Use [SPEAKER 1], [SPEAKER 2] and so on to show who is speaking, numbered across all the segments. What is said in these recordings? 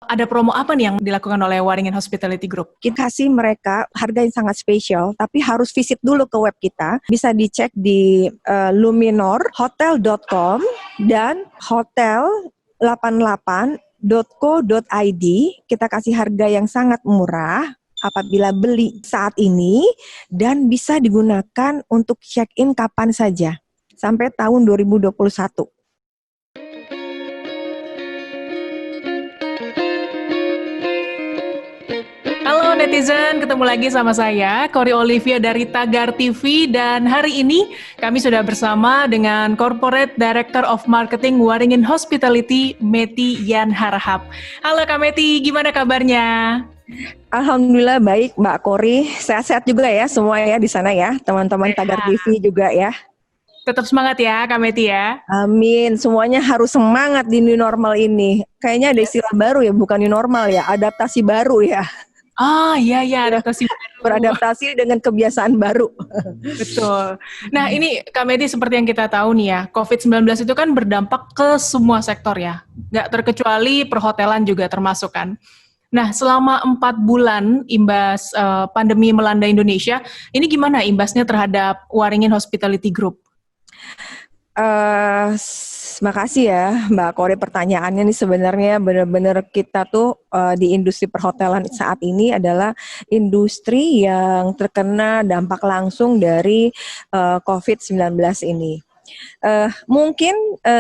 [SPEAKER 1] Ada promo apa nih yang dilakukan oleh Waringin Hospitality Group?
[SPEAKER 2] Kita kasih mereka harga yang sangat spesial, tapi harus visit dulu ke web kita. Bisa dicek di luminorhotel.com dan hotel88.co.id. Kita kasih harga yang sangat murah apabila beli saat ini dan bisa digunakan untuk check-in kapan saja sampai tahun 2021.
[SPEAKER 1] Halo netizen, ketemu lagi sama saya, Kori Olivia dari Tagar TV, dan hari ini kami sudah bersama dengan Corporate Director of Marketing Waringin Hospitality, Meti Yan Harahap. Halo Kak Meti, gimana kabarnya?
[SPEAKER 2] Alhamdulillah baik Mbak Kori, sehat-sehat juga ya semua ya di sana ya, teman-teman Tagar TV juga ya.
[SPEAKER 1] Tetap semangat ya Kak Meti ya.
[SPEAKER 2] Amin, semuanya harus semangat di new normal ini. Kayaknya ada istilah baru ya, bukan new normal ya, adaptasi baru ya.
[SPEAKER 1] Iya, adaptasi baru.
[SPEAKER 2] Beradaptasi dengan kebiasaan baru.
[SPEAKER 1] Betul. Nah ini Kak Meti, seperti yang kita tahu nih ya, COVID-19 itu kan berdampak ke semua sektor ya. Nggak terkecuali perhotelan juga termasuk kan. Nah selama 4 bulan imbas pandemi melanda Indonesia, ini gimana imbasnya terhadap Waringin Hospitality Group?
[SPEAKER 2] Makasih ya Mbak Kori, pertanyaannya nih sebenarnya benar-benar kita tuh di industri perhotelan saat ini adalah industri yang terkena dampak langsung dari COVID-19 ini. Mungkin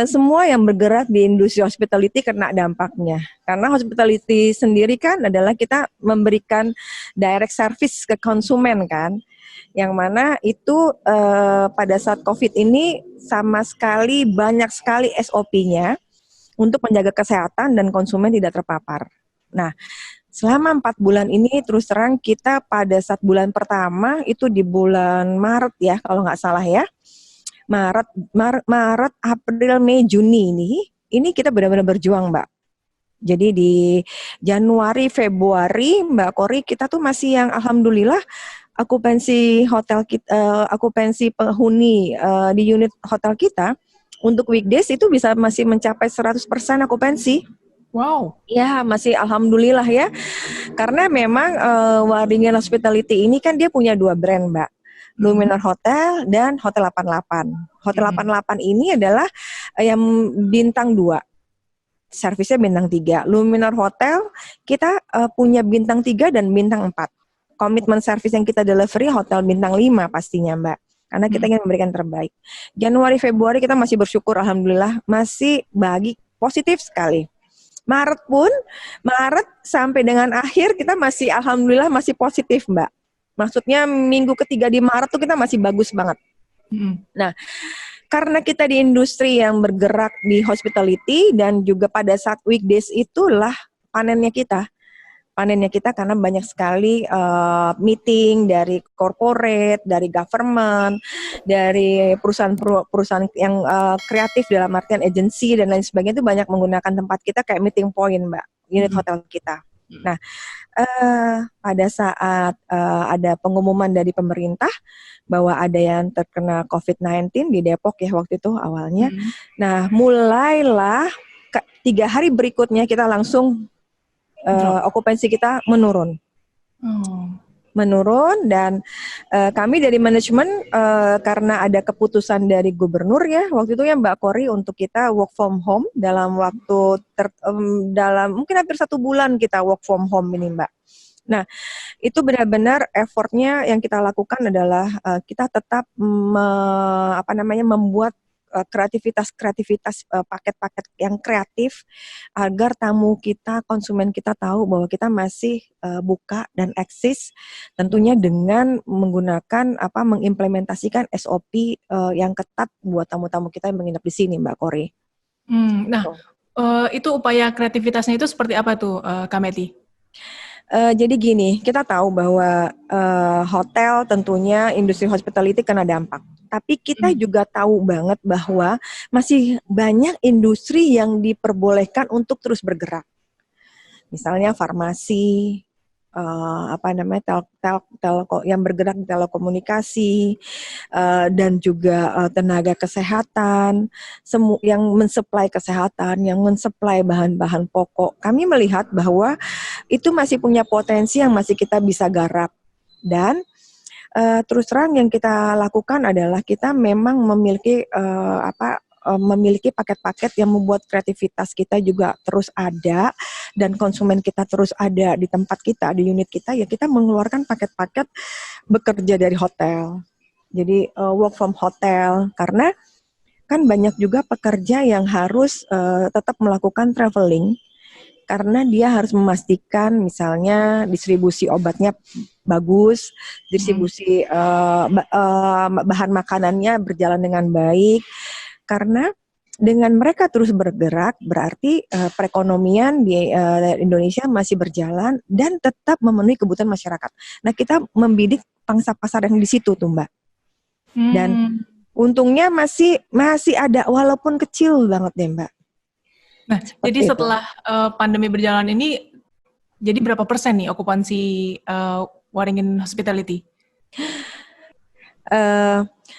[SPEAKER 2] semua yang bergerak di industri hospitality kena dampaknya. Karena hospitality sendiri kan adalah kita memberikan direct service ke konsumen kan. Yang mana itu pada saat COVID ini sama sekali banyak sekali SOP-nya untuk menjaga kesehatan dan konsumen tidak terpapar. Nah, selama 4 bulan ini terus terang kita pada saat bulan pertama itu di bulan Maret ya kalau nggak salah ya. Maret, April, Mei, Juni ini kita benar-benar berjuang Mbak. Jadi di Januari, Februari Mbak Kori kita tuh masih yang alhamdulillah akupansi hotel kita, akupansi penghuni di unit hotel kita untuk weekdays itu bisa masih mencapai 100% akupansi.
[SPEAKER 1] Wow.
[SPEAKER 2] Ya, masih alhamdulillah ya. Karena memang Waringin Hospitality ini kan dia punya 2 brand, Mbak. Luminor Hotel dan Hotel 88. Hotel 88 ini adalah yang bintang 2. Servisnya bintang 3. Luminor Hotel kita punya bintang 3 dan bintang 4. Komitmen servis yang kita delivery hotel bintang 5 pastinya Mbak. Karena kita ingin memberikan terbaik. Januari, Februari kita masih bersyukur alhamdulillah masih positif sekali. Maret sampai dengan akhir kita masih alhamdulillah masih positif Mbak. Maksudnya minggu ketiga di Maret tuh kita masih bagus banget. Nah, karena kita di industri yang bergerak di hospitality dan juga pada saat weekdays itulah panennya kita karena banyak sekali meeting dari corporate, dari government, dari perusahaan yang kreatif dalam artian agensi dan lain sebagainya itu banyak menggunakan tempat kita kayak meeting point Mbak, unit hotel kita. Nah, pada saat ada pengumuman dari pemerintah bahwa ada yang terkena COVID-19 di Depok ya waktu itu awalnya. Nah, mulailah 3 hari berikutnya kita langsung okupansi kita menurun. Menurun dan kami dari manajemen karena ada keputusan dari gubernur ya waktu itu ya Mbak Kori untuk kita work from home dalam waktu dalam mungkin hampir 1 bulan kita work from home ini Mbak. Nah itu benar-benar effortnya yang kita lakukan adalah kita tetap membuat kreativitas paket-paket yang kreatif agar tamu kita, konsumen kita tahu bahwa kita masih buka dan eksis tentunya dengan menggunakan mengimplementasikan SOP yang ketat buat tamu-tamu kita yang menginap di sini Mbak Kori.
[SPEAKER 1] Itu upaya kreativitasnya itu seperti apa tuh Kak Meti?
[SPEAKER 2] Jadi gini, kita tahu bahwa hotel tentunya industri hospitality kena dampak. Tapi kita juga tahu banget bahwa masih banyak industri yang diperbolehkan untuk terus bergerak. Misalnya farmasi, yang bergerak di telekomunikasi, dan juga tenaga kesehatan, yang mensuplai kesehatan, yang mensuplai bahan-bahan pokok. Kami melihat bahwa itu masih punya potensi yang masih kita bisa garap. Dan terus terang yang kita lakukan adalah kita memang memiliki paket-paket yang membuat kreativitas kita juga terus ada dan konsumen kita terus ada di tempat kita, di unit kita, ya kita mengeluarkan paket-paket bekerja dari hotel. Jadi work from hotel, karena kan banyak juga pekerja yang harus tetap melakukan traveling karena dia harus memastikan misalnya distribusi obatnya bagus, distribusi bahan makanannya berjalan dengan baik. Karena dengan mereka terus bergerak, berarti perekonomian di Indonesia masih berjalan dan tetap memenuhi kebutuhan masyarakat. Nah, kita membidik pangsa pasar yang di situ tuh, Mbak. Dan untungnya masih ada, walaupun kecil banget deh, Mbak.
[SPEAKER 1] Nah, jadi setelah pandemi berjalan ini, jadi berapa persen nih okupansi Waringin Hospitality?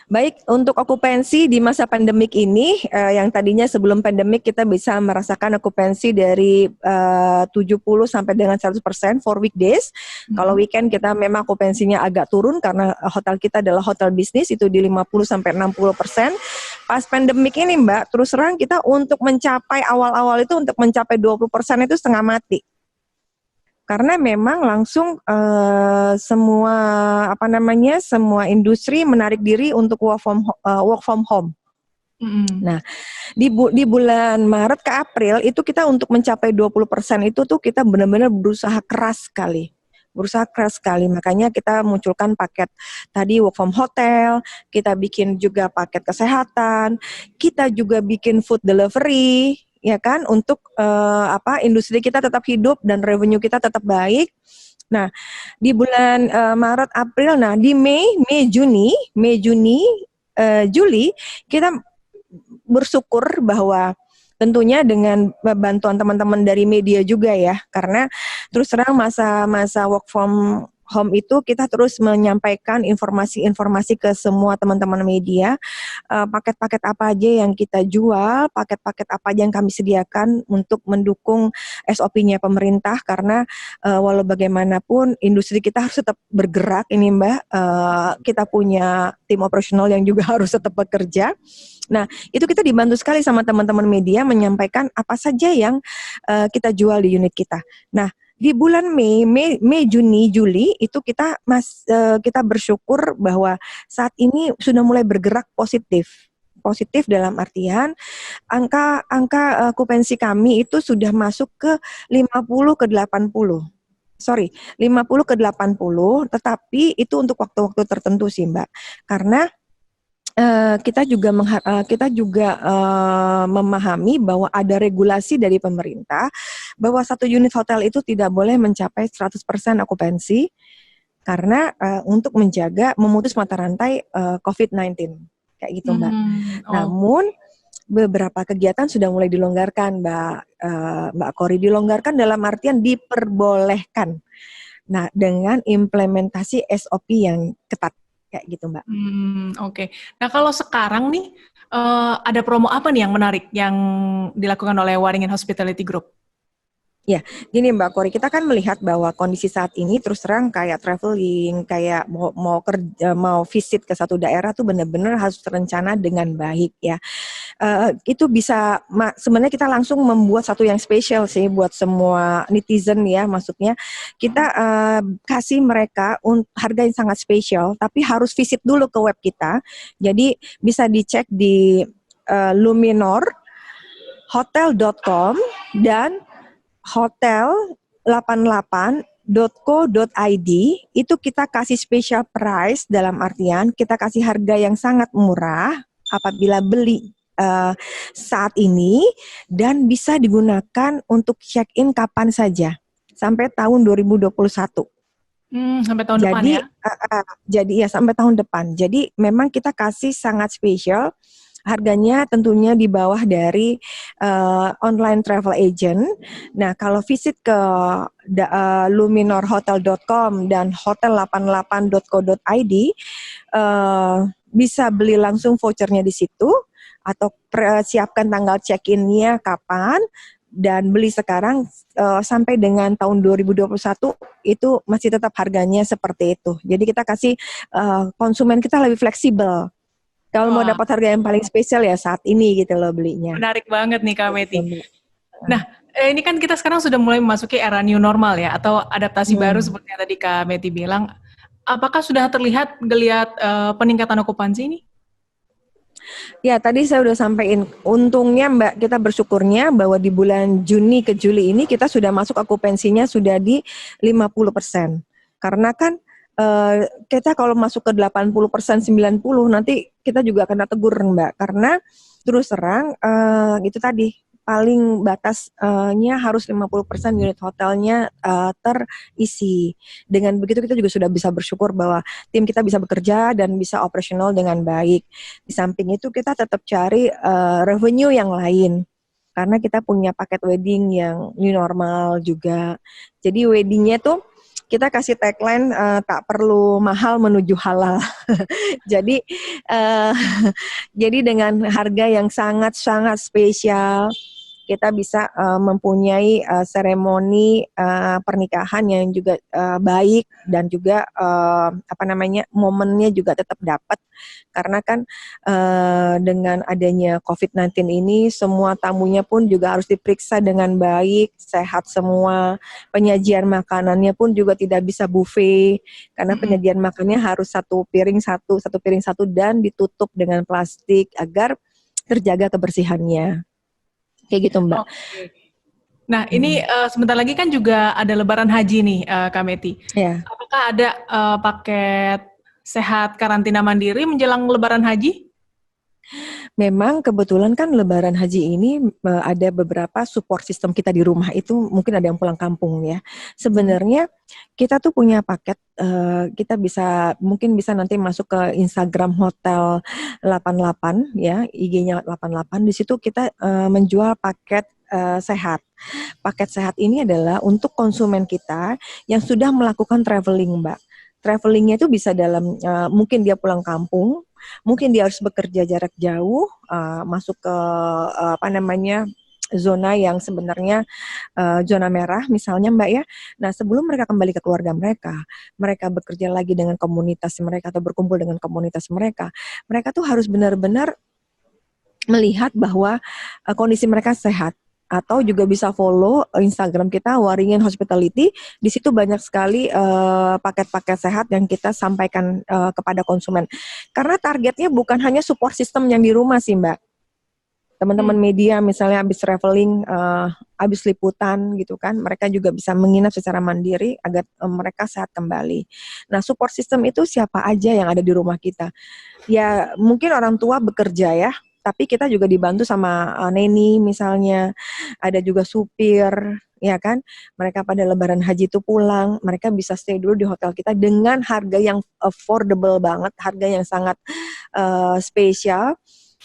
[SPEAKER 2] Baik, untuk okupansi di masa pandemik ini, yang tadinya sebelum pandemik kita bisa merasakan okupansi dari 70 sampai dengan 100% for weekdays. Kalau weekend kita memang okupansinya agak turun karena hotel kita adalah hotel bisnis, itu di 50 sampai 60%. Pas pandemik ini, Mbak, terus terang kita untuk mencapai awal-awal itu untuk mencapai 20% itu setengah mati. Karena memang langsung semua industri menarik diri untuk work from home. Nah, di bulan Maret ke April itu kita untuk mencapai 20% itu tuh kita benar-benar berusaha keras sekali. Makanya kita munculkan paket tadi work from hotel, kita bikin juga paket kesehatan, kita juga bikin food delivery, ya kan, untuk industri kita tetap hidup dan revenue kita tetap baik. Nah, di bulan Maret, April, nah di Mei, Juni, Juli kita bersyukur bahwa tentunya dengan bantuan teman-teman dari media juga ya, karena terus terang masa work from home itu kita terus menyampaikan informasi-informasi ke semua teman-teman media, paket-paket apa aja yang kita jual, paket-paket apa aja yang kami sediakan untuk mendukung SOP-nya pemerintah, karena walau bagaimanapun industri kita harus tetap bergerak ini Mbak, kita punya tim operasional yang juga harus tetap bekerja. Nah, itu kita dibantu sekali sama teman-teman media menyampaikan apa saja yang kita jual di unit kita. Nah, di bulan Mei, Juni, Juli itu kita bersyukur bahwa saat ini sudah mulai bergerak positif. Positif dalam artian angka okupansi kami itu sudah masuk ke 50 ke 80. 50 ke 80, tetapi itu untuk waktu-waktu tertentu sih Mbak. Karena kita juga memahami bahwa ada regulasi dari pemerintah bahwa satu unit hotel itu tidak boleh mencapai 100% okupansi karena untuk memutus mata rantai COVID-19 kayak gitu Mbak. Namun beberapa kegiatan sudah mulai dilonggarkan Mbak Kori, dilonggarkan dalam artian diperbolehkan. Nah, dengan implementasi SOP yang ketat. Kayak gitu Mbak.
[SPEAKER 1] Oke. Nah kalau sekarang nih ada promo apa nih yang menarik yang dilakukan oleh Waringin Hospitality Group?
[SPEAKER 2] Ya, gini Mbak Kori, kita kan melihat bahwa kondisi saat ini terus terang kayak traveling, kayak mau visit ke satu daerah tuh benar-benar harus terencana dengan baik ya. Itu bisa sebenarnya kita langsung membuat satu yang spesial sih buat semua netizen ya, maksudnya kita kasih mereka harga yang sangat spesial, tapi harus visit dulu ke web kita. Jadi bisa dicek di luminorhotel.com dan hotel88.co.id itu kita kasih special price, dalam artian kita kasih harga yang sangat murah apabila beli saat ini dan bisa digunakan untuk check-in kapan saja sampai tahun 2021.
[SPEAKER 1] Sampai tahun depan ya?
[SPEAKER 2] Jadi ya sampai tahun depan. Jadi memang kita kasih sangat spesial harganya tentunya di bawah dari online travel agent. Nah, kalau visit ke luminorhotel.com dan hotel88.co.id, bisa beli langsung vouchernya di situ atau siapkan tanggal check-in-nya kapan dan beli sekarang sampai dengan tahun 2021 itu masih tetap harganya seperti itu. Jadi kita kasih konsumen kita lebih fleksibel. Kalau mau dapat harga yang paling spesial ya saat ini gitu loh belinya.
[SPEAKER 1] Menarik banget nih Kak Meti. Nah, ini kan kita sekarang sudah mulai memasuki era new normal ya, atau adaptasi baru seperti yang tadi Kak Meti bilang. Apakah sudah terlihat geliat peningkatan okupansi ini?
[SPEAKER 2] Ya, tadi saya udah sampaikan. Untungnya Mbak, kita bersyukurnya bahwa di bulan Juni ke Juli ini kita sudah masuk okupansinya sudah di 50%. Karena kan kita kalau masuk ke 80%, 90% nanti kita juga kena tegur Mbak. Karena terus terang itu tadi paling batasnya harus 50% unit hotelnya terisi. Dengan begitu kita juga sudah bisa bersyukur bahwa tim kita bisa bekerja dan bisa operasional dengan baik. Di samping itu kita tetap cari revenue yang lain. Karena kita punya paket wedding yang new normal juga. Jadi weddingnya tuh kita kasih tagline tak perlu mahal menuju halal. Jadi jadi dengan harga yang sangat-sangat spesial, kita bisa mempunyai seremoni pernikahan yang juga baik dan juga momennya juga tetap dapat karena kan dengan adanya COVID-19 ini semua tamunya pun juga harus diperiksa dengan baik, sehat semua, penyajian makanannya pun juga tidak bisa buffet karena penyajian makannya harus satu piring satu dan ditutup dengan plastik agar terjaga kebersihannya. Kayak gitu Mbak.
[SPEAKER 1] Oke. Nah ini sebentar lagi kan juga ada Lebaran Haji nih Kak Meti.
[SPEAKER 2] Ya.
[SPEAKER 1] Apakah ada paket sehat karantina mandiri menjelang Lebaran Haji?
[SPEAKER 2] Memang kebetulan kan Lebaran Haji ini ada beberapa support system kita di rumah itu mungkin ada yang pulang kampung ya. Sebenarnya kita tuh punya paket, kita mungkin bisa nanti masuk ke Instagram Hotel 88 ya, IG-nya 88. Di situ kita menjual paket sehat. Paket sehat ini adalah untuk konsumen kita yang sudah melakukan traveling, Mbak. Travelingnya itu bisa dalam mungkin dia pulang kampung, mungkin dia harus bekerja jarak jauh, masuk ke zona yang sebenarnya zona merah misalnya Mbak ya. Nah sebelum mereka kembali ke keluarga mereka bekerja lagi dengan komunitas mereka atau berkumpul dengan komunitas mereka tuh harus benar-benar melihat bahwa kondisi mereka sehat. Atau juga bisa follow Instagram kita Waringin Hospitality. Di situ banyak sekali paket-paket sehat yang kita sampaikan kepada konsumen. Karena targetnya bukan hanya support system yang di rumah sih Mbak. Teman-teman media misalnya habis traveling, habis liputan gitu kan, mereka juga bisa menginap secara mandiri agar mereka sehat kembali. Nah support system itu siapa aja yang ada di rumah kita? Ya mungkin orang tua bekerja ya. Tapi kita juga dibantu sama neni misalnya, ada juga supir, ya kan? Mereka pada Lebaran Haji itu pulang, mereka bisa stay dulu di hotel kita dengan harga yang affordable banget, harga yang sangat spesial.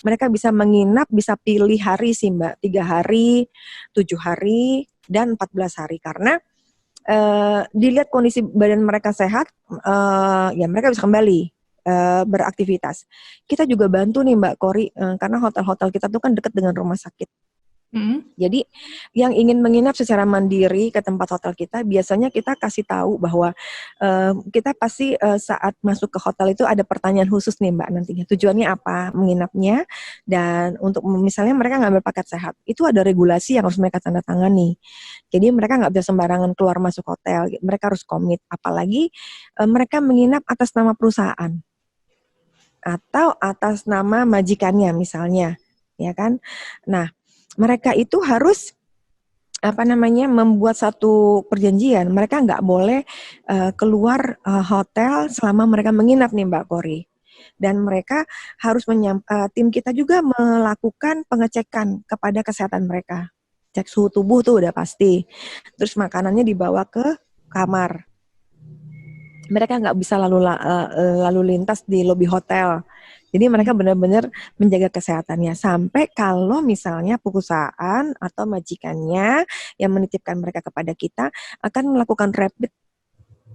[SPEAKER 2] Mereka bisa menginap, bisa pilih hari sih Mbak, 3 hari, 7 hari, dan 14 hari. Karena dilihat kondisi badan mereka sehat, ya mereka bisa kembali beraktivitas. Kita juga bantu nih Mbak Kori, karena hotel-hotel kita tuh kan dekat dengan rumah sakit. Jadi yang ingin menginap secara mandiri ke tempat hotel kita, biasanya kita kasih tahu bahwa kita pasti saat masuk ke hotel itu ada pertanyaan khusus nih Mbak nantinya. Tujuannya apa menginapnya, dan untuk misalnya mereka ngambil paket sehat, itu ada regulasi yang harus mereka tanda tangani. Jadi mereka nggak bisa sembarangan keluar masuk hotel, mereka harus komit. Apalagi mereka menginap atas nama perusahaan atau atas nama majikannya misalnya, ya kan? Nah, mereka itu harus membuat satu perjanjian. Mereka nggak boleh keluar hotel selama mereka menginap nih Mbak Kori. Dan mereka harus tim kita juga melakukan pengecekan kepada kesehatan mereka. Cek suhu tubuh tuh udah pasti. Terus makanannya dibawa ke kamar. Mereka nggak bisa lalu lintas di lobi hotel. Jadi mereka benar-benar menjaga kesehatannya sampai kalau misalnya perusahaan atau majikannya yang menitipkan mereka kepada kita akan melakukan rapid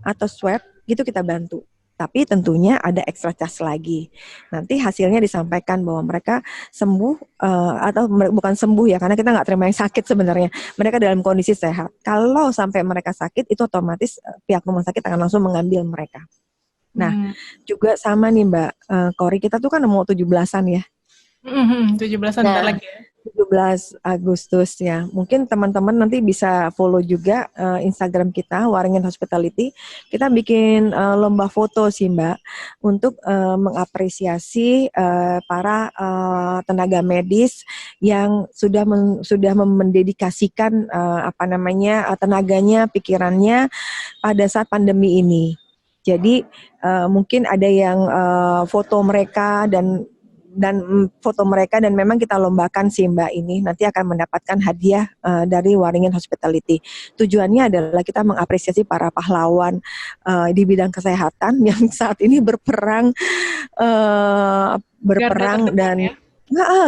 [SPEAKER 2] atau swab gitu kita bantu. Tapi tentunya ada extra charge lagi. Nanti hasilnya disampaikan bahwa mereka sembuh atau bukan sembuh ya, karena kita nggak terima yang sakit sebenarnya. Mereka dalam kondisi sehat. Kalau sampai mereka sakit, itu otomatis pihak rumah sakit akan langsung mengambil mereka. Nah, juga sama nih Mbak, Kori kita tuh kan mau 17-an ya.
[SPEAKER 1] 17-an bentar lagi ya.
[SPEAKER 2] 17 Agustus ya. Mungkin teman-teman nanti bisa follow juga Instagram kita Waringin Hospitality. Kita bikin lomba foto sih Mbak untuk mengapresiasi para tenaga medis yang sudah mendedikasikan tenaganya, pikirannya pada saat pandemi ini. Jadi mungkin ada yang foto mereka dan foto mereka dan memang kita lombakan sih Mbak ini nanti akan mendapatkan hadiah dari Waringin Hospitality. Tujuannya adalah kita mengapresiasi para pahlawan di bidang kesehatan yang saat ini berperang dan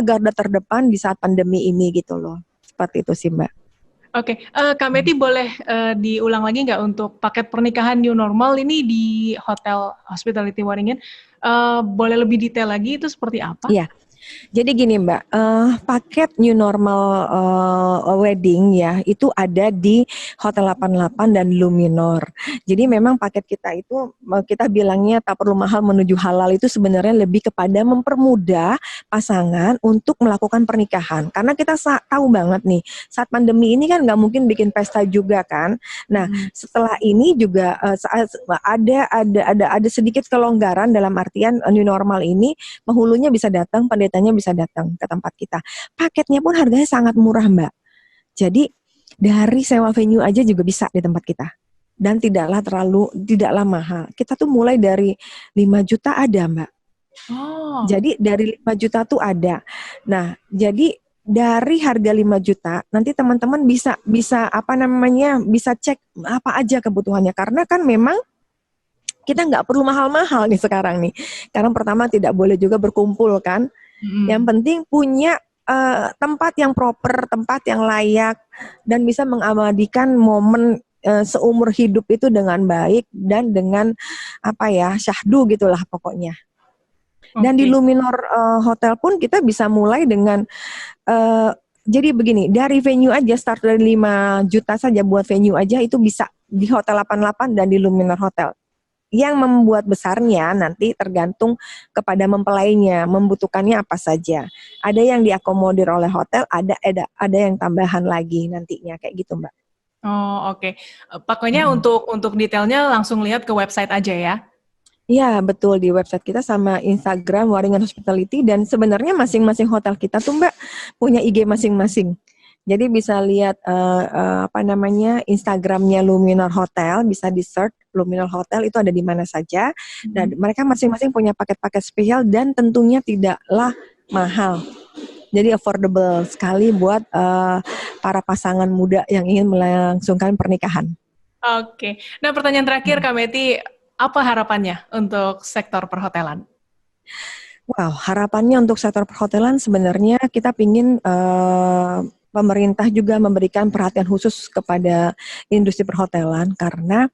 [SPEAKER 2] garda terdepan di saat pandemi ini gitu loh. Seperti itu sih Mbak.
[SPEAKER 1] Oke, Kak Meti boleh diulang lagi nggak untuk paket pernikahan new normal ini di Hotel Hospitality Waringin? Boleh lebih detail lagi itu seperti apa?
[SPEAKER 2] Iya. Jadi gini Mbak, paket new normal wedding ya itu ada di Hotel 88 dan Luminor. Jadi memang paket kita itu kita bilangnya tak perlu mahal menuju halal itu sebenarnya lebih kepada mempermudah pasangan untuk melakukan pernikahan. Karena kita tahu banget nih saat pandemi ini kan nggak mungkin bikin pesta juga kan. Nah setelah ini juga ada sedikit kelonggaran dalam artian new normal ini penghulunya bisa datang, pendetanya bisa datang ke tempat kita. Paketnya pun harganya sangat murah Mbak. Jadi dari sewa venue aja juga bisa di tempat kita. Dan tidaklah mahal. Kita tuh mulai dari 5 juta ada Mbak.
[SPEAKER 1] Oh.
[SPEAKER 2] Jadi dari 5 juta tuh ada. Nah, jadi dari harga 5 juta nanti teman-teman bisa cek apa aja kebutuhannya karena kan memang kita nggak perlu mahal-mahal nih sekarang nih. Karena pertama tidak boleh juga berkumpul kan. Yang penting punya tempat yang proper, tempat yang layak, dan bisa mengabadikan momen seumur hidup itu dengan baik dan dengan syahdu gitulah pokoknya. Dan di Luminor Hotel pun kita bisa mulai dengan jadi begini, dari venue aja start dari 5 juta saja buat venue aja itu bisa di Hotel 88 dan di Luminor Hotel. Yang membuat besarnya nanti tergantung kepada mempelainya, membutuhkannya apa saja. Ada yang diakomodir oleh hotel, ada yang tambahan lagi nantinya kayak gitu Mbak.
[SPEAKER 1] Oh oke. Pokoknya untuk detailnya langsung lihat ke website aja ya.
[SPEAKER 2] Iya betul di website kita sama Instagram Waringin Hospitality dan sebenarnya masing-masing hotel kita tuh Mbak punya IG masing-masing. Jadi bisa lihat Instagramnya Luminor Hotel, bisa di search Luminor Hotel itu ada di mana saja. Dan mereka masing-masing punya paket-paket spesial dan tentunya tidaklah mahal. Jadi affordable sekali buat para pasangan muda yang ingin melangsungkan pernikahan.
[SPEAKER 1] Oke. Nah pertanyaan terakhir Kak Meti, apa harapannya untuk sektor perhotelan?
[SPEAKER 2] Wow, harapannya untuk sektor perhotelan sebenarnya kita pingin pemerintah juga memberikan perhatian khusus kepada industri perhotelan karena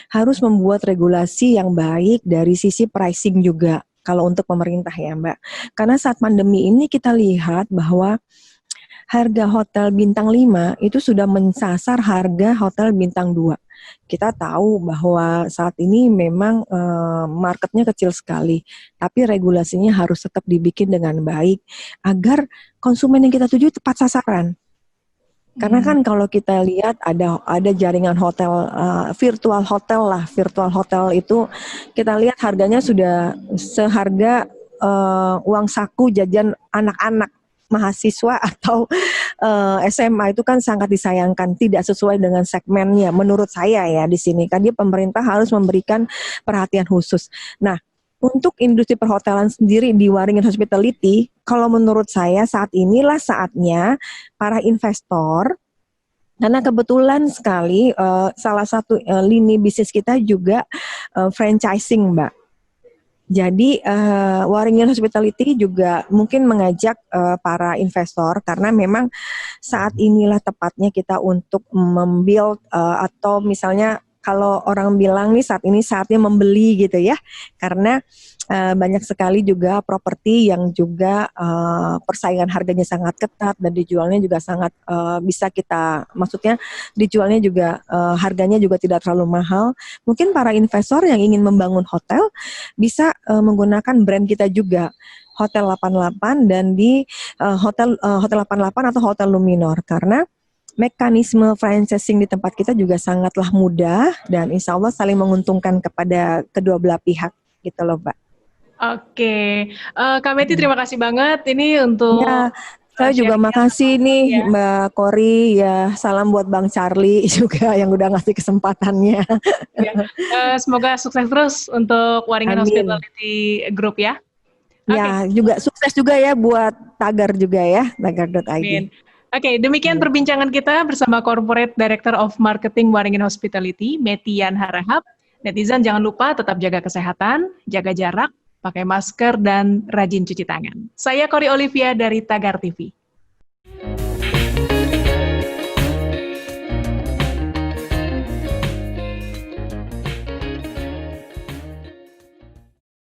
[SPEAKER 2] harus membuat regulasi yang baik dari sisi pricing juga kalau untuk pemerintah ya Mbak. Karena saat pandemi ini kita lihat bahwa harga hotel bintang 5 itu sudah mensasar harga hotel bintang 2. Kita tahu bahwa saat ini memang marketnya kecil sekali, tapi regulasinya harus tetap dibikin dengan baik agar konsumen yang kita tuju tepat sasaran. Karena kan kalau kita lihat ada jaringan hotel virtual hotel itu kita lihat harganya sudah seharga uang saku jajan anak-anak mahasiswa atau SMA itu kan sangat disayangkan, tidak sesuai dengan segmennya menurut saya ya di sini kan dia pemerintah harus memberikan perhatian khusus. Nah, untuk industri perhotelan sendiri di Waringin Hospitality, kalau menurut saya saat inilah saatnya para investor, karena kebetulan sekali salah satu lini bisnis kita juga franchising Mbak. Jadi Waringin Hospitality juga mungkin mengajak para investor karena memang saat inilah tepatnya kita untuk membuild atau misalnya kalau orang bilang nih saat ini saatnya membeli gitu ya, karena banyak sekali juga properti yang juga persaingan harganya sangat ketat dan dijualnya juga sangat bisa kita, maksudnya dijualnya juga harganya juga tidak terlalu mahal. Mungkin para investor yang ingin membangun hotel bisa menggunakan brand kita juga. Hotel 88 dan di Hotel 88 atau Hotel Luminor, karena mekanisme franchising di tempat kita juga sangatlah mudah dan insya Allah saling menguntungkan kepada kedua belah pihak gitu loh, Mbak.
[SPEAKER 1] Oke, Kak Meti terima kasih banget ini untuk
[SPEAKER 2] Ya, saya juga makasih nih
[SPEAKER 1] ya.
[SPEAKER 2] Mbak Kori, ya salam buat Bang Charlie juga yang udah ngasih kesempatannya.
[SPEAKER 1] Ya. Semoga sukses terus untuk Waringin
[SPEAKER 2] Amin.
[SPEAKER 1] Hospitality Group ya.
[SPEAKER 2] Ya, juga sukses juga ya buat Tagar juga ya, tagar.id.
[SPEAKER 1] Oke, demikian perbincangan kita bersama Corporate Director of Marketing Waringin Hospitality, Metian Harahap. Netizen jangan lupa tetap jaga kesehatan, jaga jarak, pakai masker, dan rajin cuci tangan. Saya Kori Olivia dari Tagar TV.